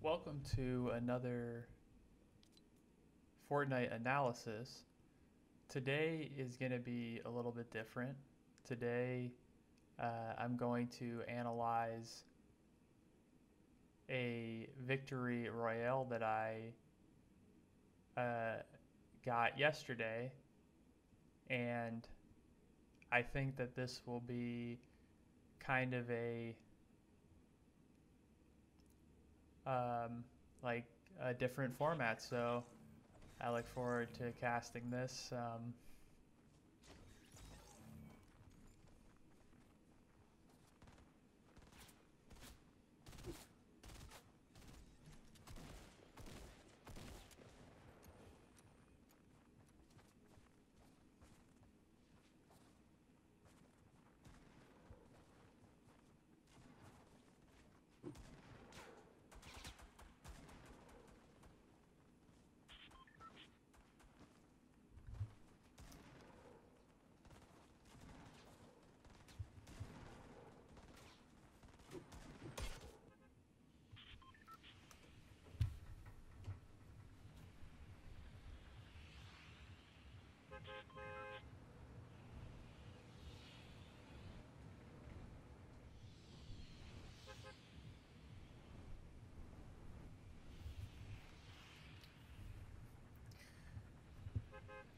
Welcome to another Fortnite analysis. Today is going to be a little bit different. Today, I'm going to analyze a victory Royale that I got yesterday, and I think that this will be kind of a like a different format. So I look forward to casting this.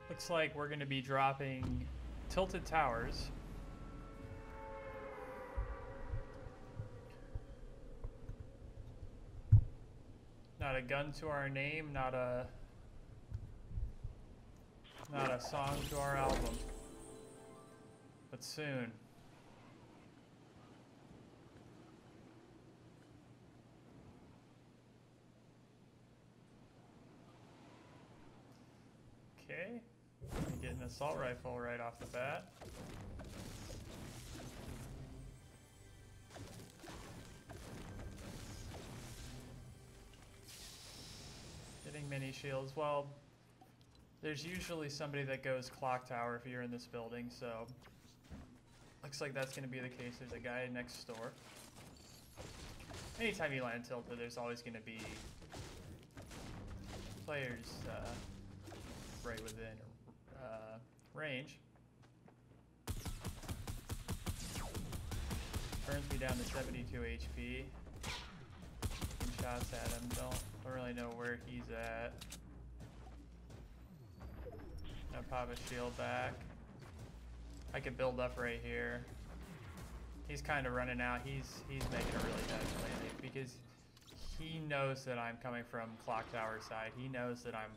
Looks like we're going to be dropping Tilted Towers. Not a gun to our name, not a song to our album. But soon. Okay. Get an assault rifle right off the bat. Getting mini shields. Well, there's usually somebody that goes clock tower if you're in this building, so looks like that's going to be the case. There's a guy next door. Anytime you land tilted, there's always going to be players right within range. Burns me down to 72 HP. Taking shots at him. Don't really know where he's at. Gonna pop his shield back. I could build up right here. He's kind of running out. He's making a really bad play because he knows that I'm coming from clock tower side. He knows that I'm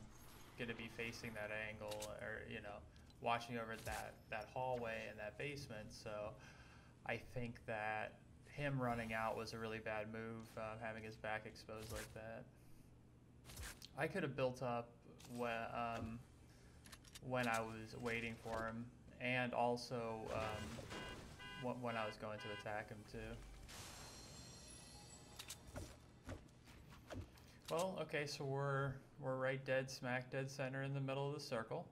gonna be facing that angle, or watching over that hallway and that basement. So I think that him running out was a really bad move, having his back exposed like that. I could have built up when I was waiting for him, and also when I was going to attack him too. Well, okay, so we're right dead smack dead center in the middle of the circle.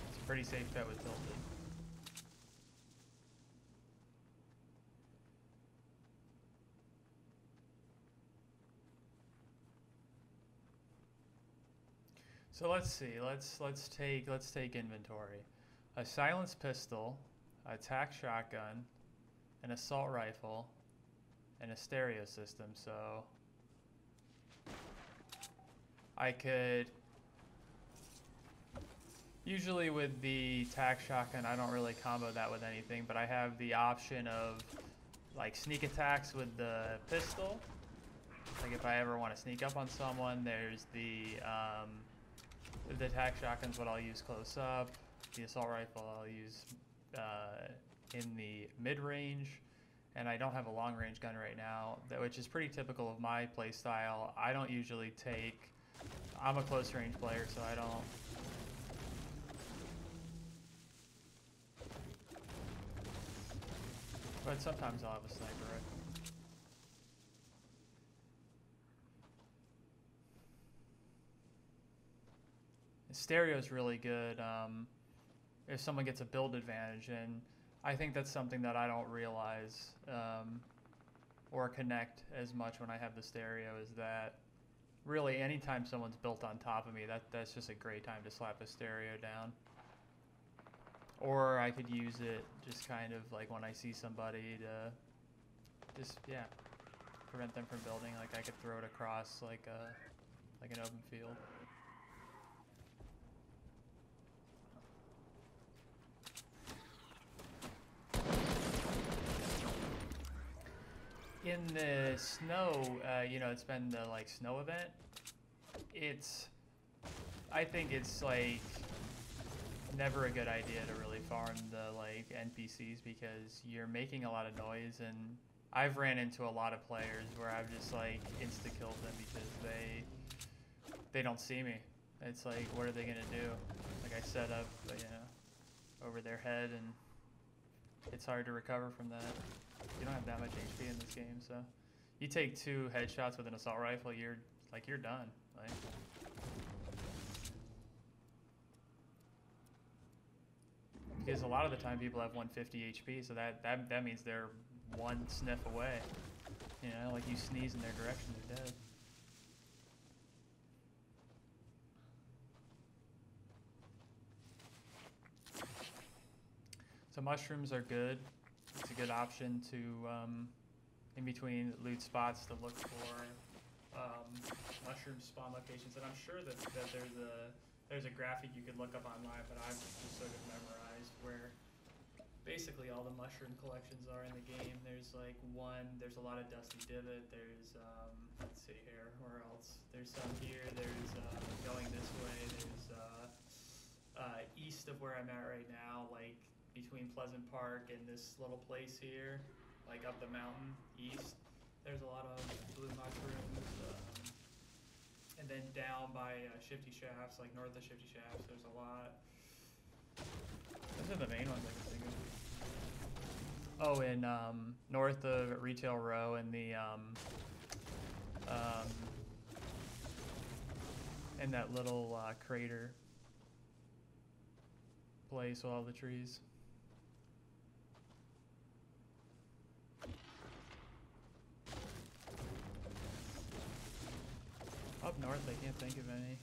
It's a pretty safe bet with tilted. So let's see. Let's take inventory. A silenced pistol, a tac shotgun, an assault rifle, and a stereo system. So I could usually with the tac shotgun, I don't really combo that with anything, but I have the option of like sneak attacks with the pistol. Like if I ever want to sneak up on someone, there's the tac shotgun's what I'll use close up. The assault rifle I'll use in the mid-range, and I don't have a long-range gun right now, which is pretty typical of my play style. I don't usually take. I'm a close-range player, so I don't. But sometimes I'll have a sniper rifle. Stereo is really good if someone gets a build advantage, and I think that's something that I don't realize or connect as much when I have the stereo is that really anytime someone's built on top of me, that's just a great time to slap a stereo down. Or I could use it just kind of like when I see somebody to just, yeah, prevent them from building. Like I could throw it across like an open field. In the snow, you know, it's been the like snow event. I think it's like never a good idea to really farm the like NPCs because you're making a lot of noise, and I've ran into a lot of players where I've just like insta killed them because they don't see me. It's like, what are they gonna do? Like I set up, you know, over their head, and it's hard to recover from that. You don't have that much HP in this game, so you take 2 headshots with an assault rifle, you're done. Like, because a lot of the time people have 150 HP, so that means they're one sniff away. You know, like you sneeze in their direction, they're dead. So mushrooms are good. It's a good option to, in between loot spots, to look for mushroom spawn locations. And I'm sure that there's a graphic you could look up online, but I've just sort of memorized where basically all the mushroom collections are in the game. There's like there's a lot of Dusty Divot. There's, let's see here, where else? There's some here. There's going this way. There's east of where I'm at right now, like between Pleasant Park and this little place here, like up the mountain east. There's a lot of blue mushrooms. And then down by Shifty Shafts, like north of Shifty Shafts, there's a lot. Those are the main ones I can think of. Oh, and north of Retail Row and the and that little crater place with all the trees. Up north, I can't think of any.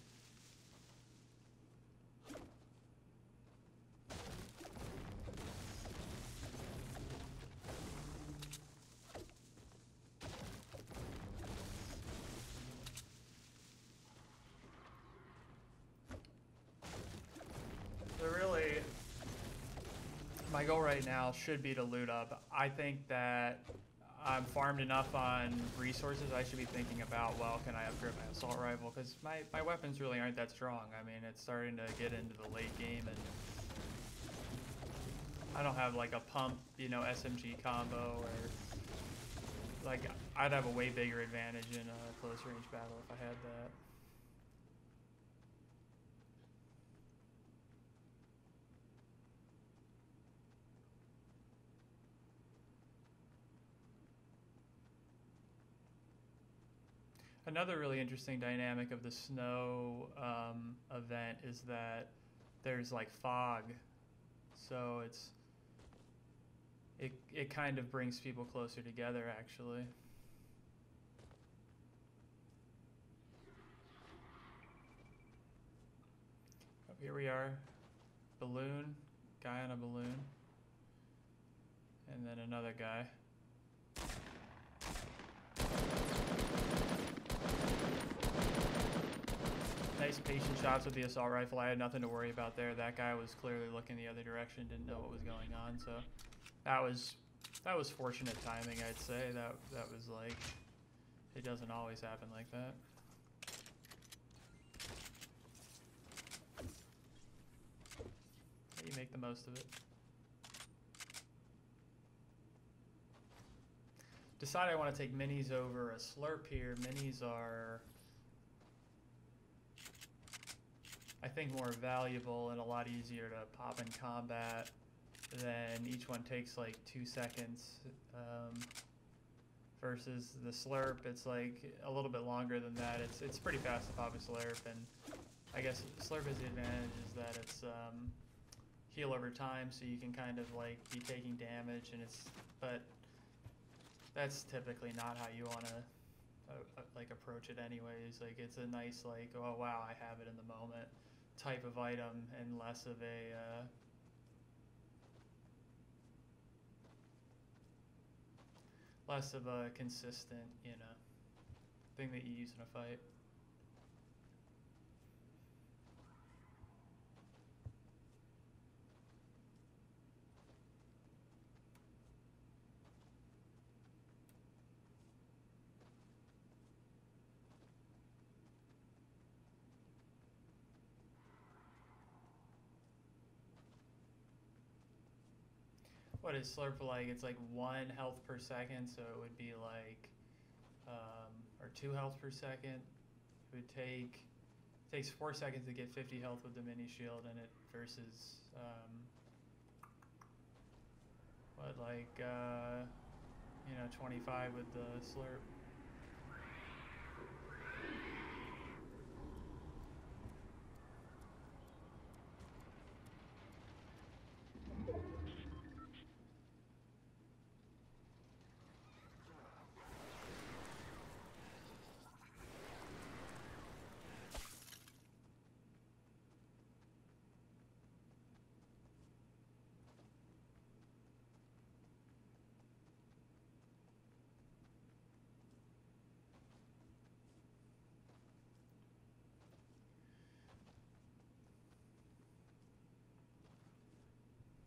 So really, my goal right now should be to loot up. I think that I'm farmed enough on resources. I should be thinking about, well, can I upgrade my assault rifle? Because my weapons really aren't that strong. I mean, it's starting to get into the late game, and I don't have like a pump, you know, SMG combo, or like I'd have a way bigger advantage in a close range battle if I had that. Another really interesting dynamic of the snow event is that there's like fog, so it kind of brings people closer together actually. Oh, here we are, balloon, guy on a balloon, and then another guy. Nice patient shots with the assault rifle. I had nothing to worry about there. That guy was clearly looking the other direction, didn't know what was going on. So that was fortunate timing, I'd say. That was like, it doesn't always happen like that. You make the most of it. Decide I want to take minis over a slurp here. Minis are, I think, more valuable and a lot easier to pop in combat. Then each one takes like 2 seconds versus the slurp. It's like a little bit longer than that. It's pretty fast to pop a slurp, and I guess slurp has the advantage is that it's heal over time, so you can kind of like be taking damage, and but that's typically not how you want to like approach it anyways. Like it's a nice like, oh wow, I have it in the moment type of item, and less of a consistent, you know, thing that you use in a fight. What is slurp like? It's like 1 health per second, so it would be like, or 2 health per second. It would take, it takes 4 seconds to get 50 health with the mini shield, and it versus, what, like, you know, 25 with the slurp.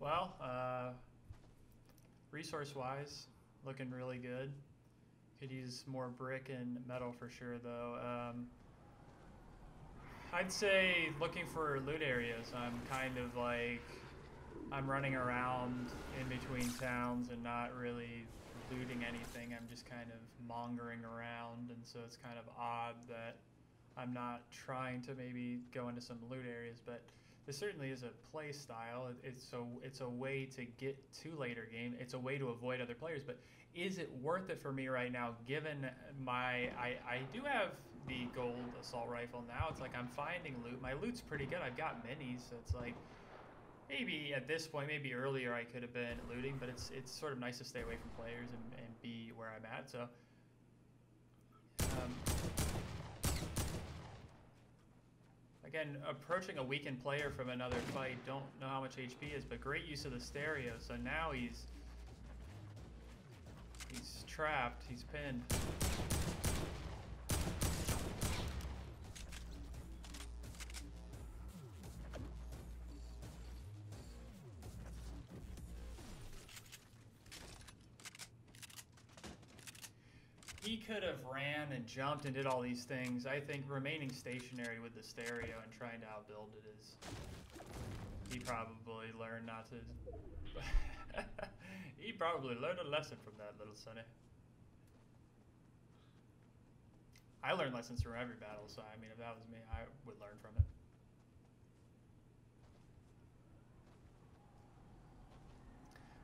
Well, resource-wise, looking really good. Could use more brick and metal for sure, though. I'd say looking for loot areas. I'm kind of like, I'm running around in between towns and not really looting anything. I'm just kind of mongering around, and so it's kind of odd that I'm not trying to maybe go into some loot areas, but this certainly is a play style. It's a way to get to later game. It's a way to avoid other players, but is it worth it for me right now given I do have the gold assault rifle now. It's like I'm finding loot. My loot's pretty good. I've got minis, so it's like maybe at this point, maybe earlier I could have been looting, but it's sort of nice to stay away from players and be where I'm at. So again, approaching a weakened player from another fight, don't know how much HP is, but great use of the stereo. So now he's trapped, he's pinned. He could have ran and jumped and did all these things. I think remaining stationary with the stereo and trying to outbuild it is... He probably learned not to... He probably learned a lesson from that, little sonny. I learn lessons from every battle, so I mean, if that was me, I would learn from it.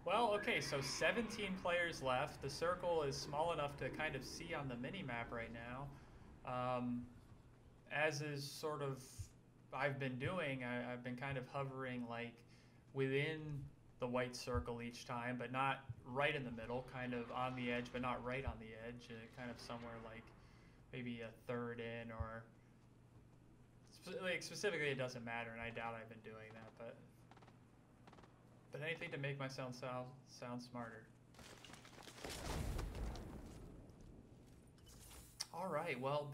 Well, okay, so 17 players left. The circle is small enough to kind of see on the mini-map right now. As is sort of I've been doing, I've been kind of hovering like within the white circle each time, but not right in the middle, kind of on the edge, but not right on the edge, kind of somewhere like maybe a third in, or like specifically it doesn't matter, and I doubt I've been doing that, but anything to make myself sound smarter. All right, well,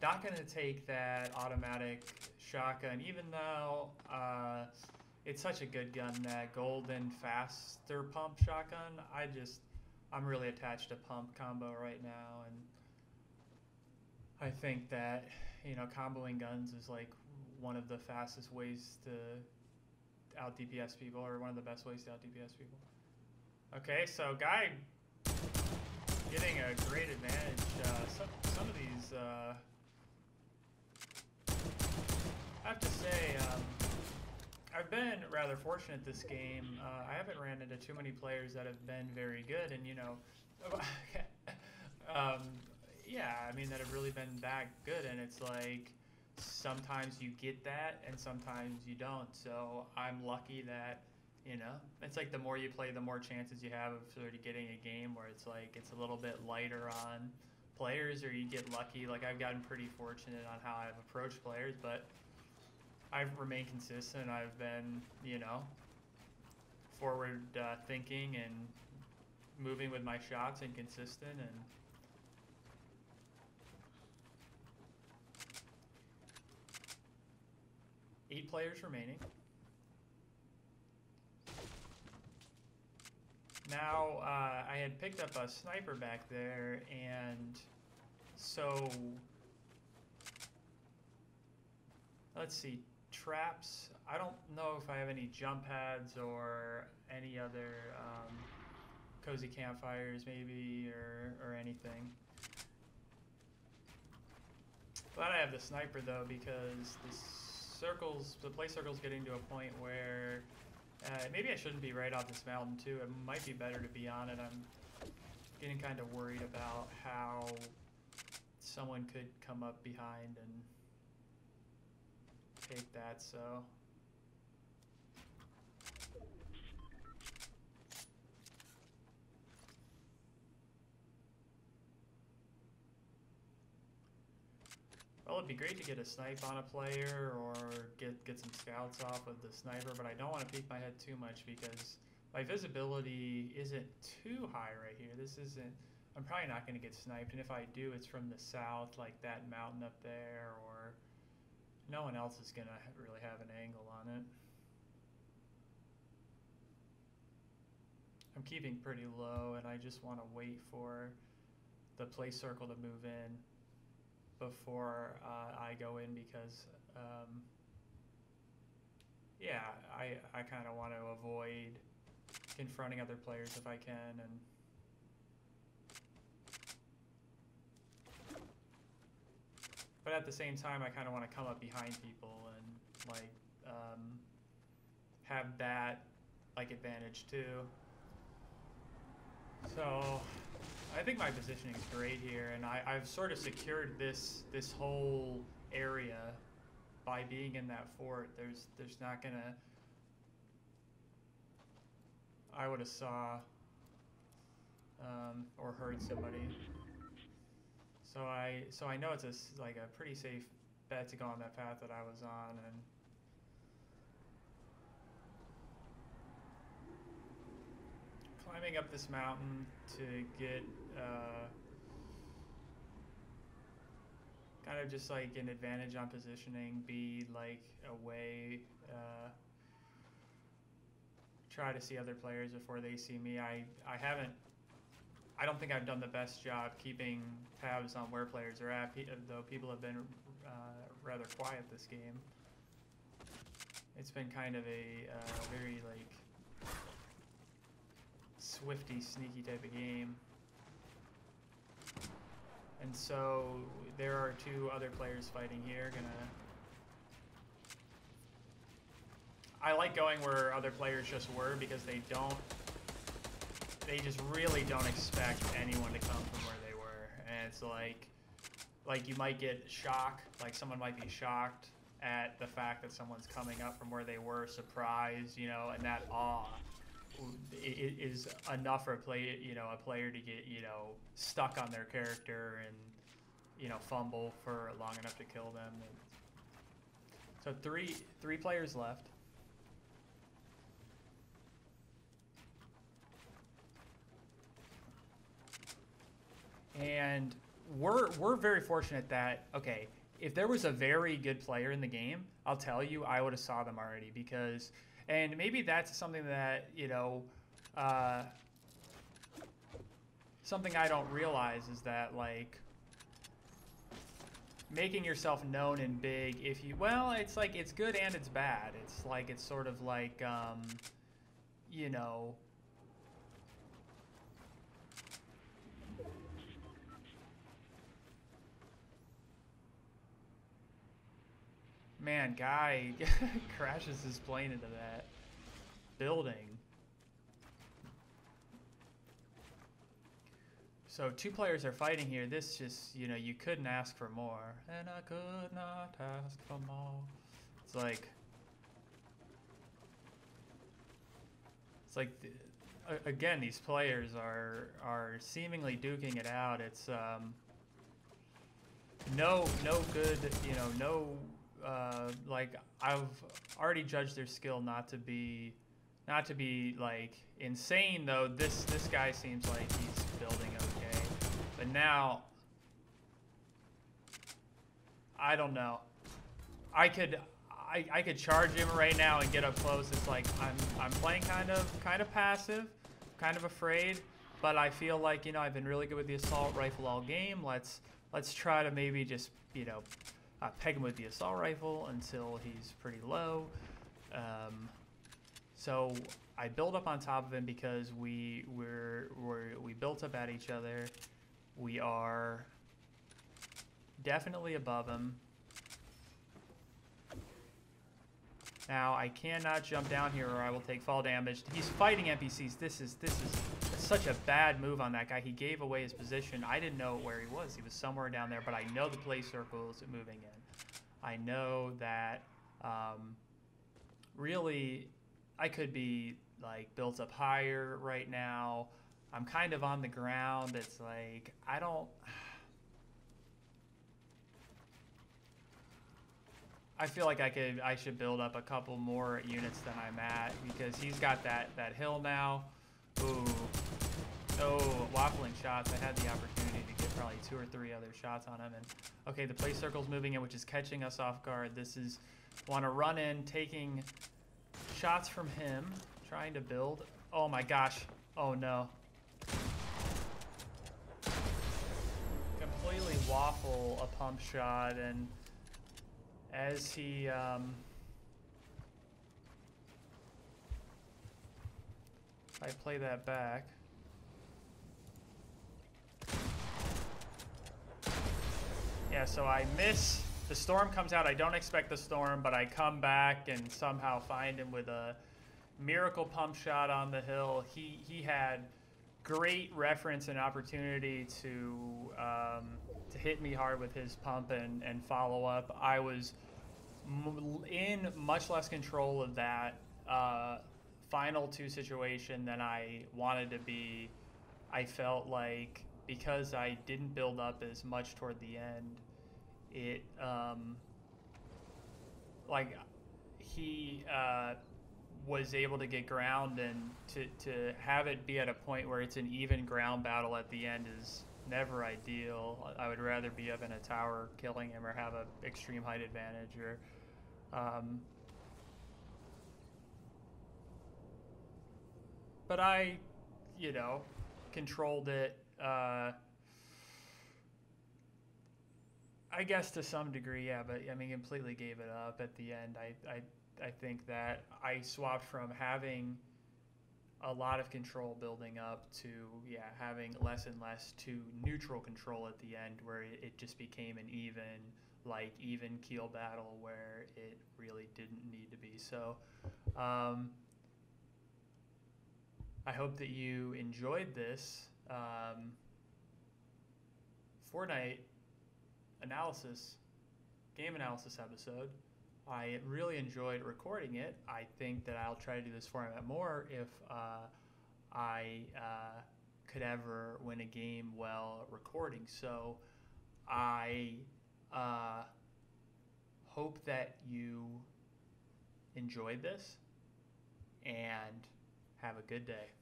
not going to take that automatic shotgun, even though it's such a good gun, that golden faster pump shotgun. I'm really attached to pump combo right now, and I think that, you know, comboing guns is like one of the fastest ways to out DPS people, or one of the best ways to out DPS people. Okay, so guy getting a great advantage. Some of these, I have to say, I've been rather fortunate this game. I haven't ran into too many players that have been very good, and you know, yeah, I mean, that have really been that good, and it's like, sometimes you get that and sometimes you don't. So I'm lucky that You know, it's like the more you play, the more chances you have of sort of getting a game where it's like it's a little bit lighter on players, or you get lucky. Like I've gotten pretty fortunate on how I've approached players, but I've remained consistent. I've been, you know, forward thinking and moving with my shots and consistent. And 8 players remaining. Now, I had picked up a sniper back there, and so, let's see, traps. I don't know if I have any jump pads or any other cozy campfires maybe, or anything. Glad I have the sniper though, because the play circle's getting to a point where maybe I shouldn't be right off this mountain too. It might be better to be on it. I'm getting kind of worried about how someone could come up behind and take that, so. Well, it'd be great to get a snipe on a player or get some scouts off with the sniper, but I don't want to peek my head too much because my visibility isn't too high right here. This isn't, I'm probably not going to get sniped, and if I do, it's from the south, like that mountain up there, or no one else is going to really have an angle on it. I'm keeping pretty low, and I just want to wait for the play circle to move in before I go in, because yeah, I kind of want to avoid confronting other players if I can. And but at the same time, I kind of want to come up behind people and like have that like advantage too. So I think my positioning is great here, and I've sort of secured this whole area by being in that fort. There's not gonna. I would have saw or heard somebody. So I know it's like a pretty safe bet to go on that path that I was on, and climbing up this mountain to get kind of just like an advantage on positioning, be like a way try to see other players before they see me. I don't think I've done the best job keeping tabs on where players are at, though people have been rather quiet this game. It's been kind of a very like swifty, sneaky type of game. And so there are 2 other players fighting here. I like going where other players just were, because they just really don't expect anyone to come from where they were. And it's like you might get shock, like someone might be shocked at the fact that someone's coming up from where they were, surprised, you know, and that awe is enough for a player to get, you know, stuck on their character and, you know, fumble for long enough to kill them. And so three players left. And we're very fortunate that, okay, if there was a very good player in the game, I'll tell you, I would have saw them already, because, and maybe that's something that, you know, something I don't realize is that, like, making yourself known and big, if you, well, it's like, it's good and it's bad. It's like, it's sort of like, you know, man, guy crashes his plane into that building. So 2 players are fighting here. This just, you know, you couldn't ask for more. And I could not ask for more. It's like, It's like, again, these players are seemingly duking it out. It's no good, you know, like I've already judged their skill not to be like insane though. This guy seems like he's building okay, but now I don't know. I could charge him right now and get up close. It's like I'm playing kind of passive, kind of afraid, but I feel like, you know, I've been really good with the assault rifle all game. Let's try to maybe just, you know, peg him with the assault rifle until he's pretty low. So I build up on top of him because we built up at each other. We are definitely above him. Now I cannot jump down here or I will take fall damage. He's fighting NPCs. This is such a bad move on that guy. He gave away his position. I didn't know where he was. He was somewhere down there, but I know the play circle is moving in. I know that really I could be like built up higher right now. I'm kind of on the ground. It's like I feel like I should build up a couple more units than I'm at because he's got that hill now. Ooh. Oh, waffling shots. I had the opportunity to get probably 2 or 3 other shots on him. And okay, the play circle's moving in, which is catching us off guard. This is want to run in, taking shots from him, trying to build. Oh my gosh. Oh no. Completely waffle a pump shot, and as he I play that back. Yeah, so I miss. The storm comes out. I don't expect the storm, but I come back and somehow find him with a miracle pump shot on the hill. He had great reference and opportunity to hit me hard with his pump and follow up. I was in much less control of that final 2 situation than I wanted to be. I felt like because I didn't build up as much toward the end, it like he was able to get ground, and to have it be at a point where it's an even ground battle at the end is never ideal. I would rather be up in a tower killing him or have an extreme height advantage, or but I, you know, controlled it. I guess to some degree, yeah, but I mean, completely gave it up at the end. I think that I swapped from having a lot of control building up to, yeah, having less and less to neutral control at the end, where it just became an even keel battle where it really didn't need to be. So I hope that you enjoyed this Fortnite game analysis episode. I really enjoyed recording it. I think that I'll try to do this format more if I could ever win a game while recording. So I hope that you enjoyed this and have a good day.